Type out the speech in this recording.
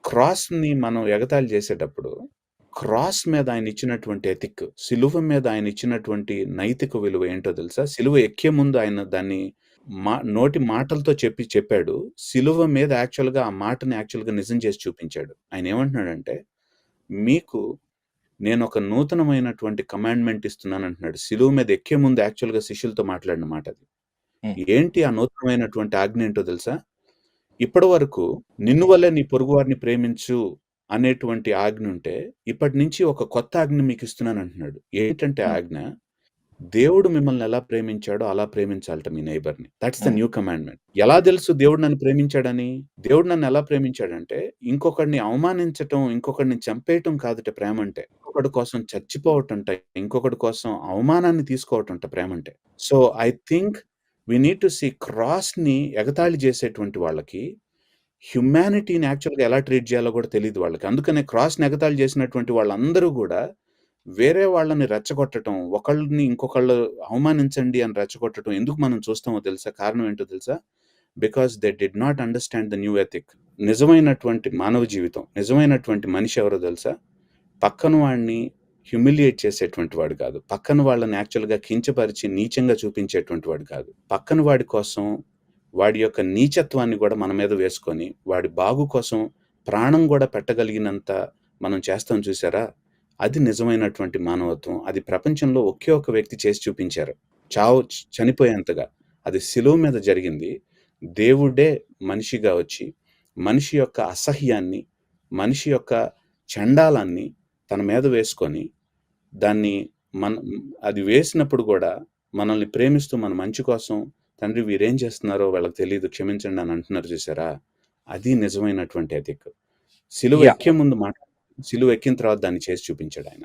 క్రాస్‌ని మనం ఎగతాళి చేసేటప్పుడు, క్రాస్ మీద ఆయన ఇచ్చినటువంటి ఎథిక్, సిలువ మీద ఆయన ఇచ్చినటువంటి నైతిక విలువ ఏంటో తెలుసా? సిలువ ఎక్కే ముందు ఆయన దాన్ని నోటి మాటలతో చెప్పాడు. సిలువ మీద యాక్చువల్‌గా ఆ మాటని యాక్చువల్‌గా నిజం చేసి చూపించాడు. ఆయన ఏమంటున్నాడంటే, మీకు నేనొక నూతనమైనటువంటి కమాండ్‌మెంట్ ఇస్తున్నానంటున్నాడు. సిలువ మీద ఎక్కే ముందు యాక్చువల్‌గా శిష్యులతో మాట్లాడిన మాట అది. ఏంటి ఆ నూతనమైనటువంటి ఆజ్ఞ ఏంటో తెలుసా? ఇప్పటివరకు నిన్ను వల్లే నీ పొరుగువారిని ప్రేమించు అనేటువంటి ఆజ్ఞ ఉంటే, ఇప్పటి నుంచి ఒక కొత్త ఆజ్ఞ మీకు ఇస్తున్నానంటున్నాడు. ఏంటంటే ఆజ్ఞ, దేవుడు మిమ్మల్ని ఎలా ప్రేమించాడో అలా ప్రేమించాలట మీ నైబర్‌ని. That's the new commandment. ఎలా తెలుసు దేవుడు నన్ను ప్రేమించాడని? దేవుడు నన్ను ఎలా ప్రేమించాడంటే, ఇంకొకడిని అవమానించటం, ఇంకొకడిని చంపేయటం కాదట ప్రేమంటే. ఇంకొకడి కోసం చచ్చిపోవటంట, ఇంకొకడి కోసం అవమానాన్ని తీసుకోవటంట ప్రేమంటే. So, I think we need to see క్రాస్‌ని ఎగతాళి చేసేటువంటి వాళ్ళకి, హ్యుమానిటీని యాక్చువల్‌గా ఎలా ట్రీట్ చేయాలో కూడా తెలీదు వాళ్ళకి. అందుకనే క్రాస్‌ని ఎగతాళి చేసినటువంటి వాళ్ళందరూ గూడా వేరే వాళ్ళని రెచ్చగొట్టటం, ఒకళ్ళని ఇంకొకళ్ళు అవమానించండి అని రెచ్చగొట్టటం ఎందుకు మనం చూస్తామో తెలుసా? కారణం ఏంటో తెలుసా? Because they did not understand the new ethic. నిజమైనటువంటి మానవ జీవితం, నిజమైనటువంటి మనిషి ఎవరో తెలుసా? పక్కన వాడిని హ్యూమిలియేట్ చేసేటువంటి వాడు కాదు. పక్కన వాళ్ళని యాక్చువల్‌గా కించపరిచి నీచంగా చూపించేటువంటి వాడు కాదు. పక్కన వాడి కోసం వాడి యొక్క నీచత్వాన్ని కూడా మన మీద వేసుకొని, వాడి బాగు కోసం ప్రాణం కూడా పెట్టగలిగినంత మనం చేస్తాం చూసారా? అది నిజమైనటువంటి మానవత్వం. అది ప్రపంచంలో ఒకే ఒక వ్యక్తి చేసి చూపించారు. చనిపోయేంతగా. అది సిలువ మీద జరిగింది. దేవుడే మనిషిగా వచ్చి, మనిషి యొక్క అసహ్యాన్ని, మనిషి యొక్క చండాలాన్ని తన మీద వేసుకొని, దాన్ని అది వేసినప్పుడు కూడా మనల్ని ప్రేమిస్తూ మన మంచి కోసం, తండ్రి వీరేం చేస్తున్నారో వాళ్ళకి తెలీదు, క్షమించండి అని అంటున్నారు చూసారా? అది నిజమైనటువంటి ఎథిక్. సిలువ ఎక్కే ముందు సిలువ ఎక్కిన తర్వాత దాన్ని చేసి చూపించాడు ఆయన.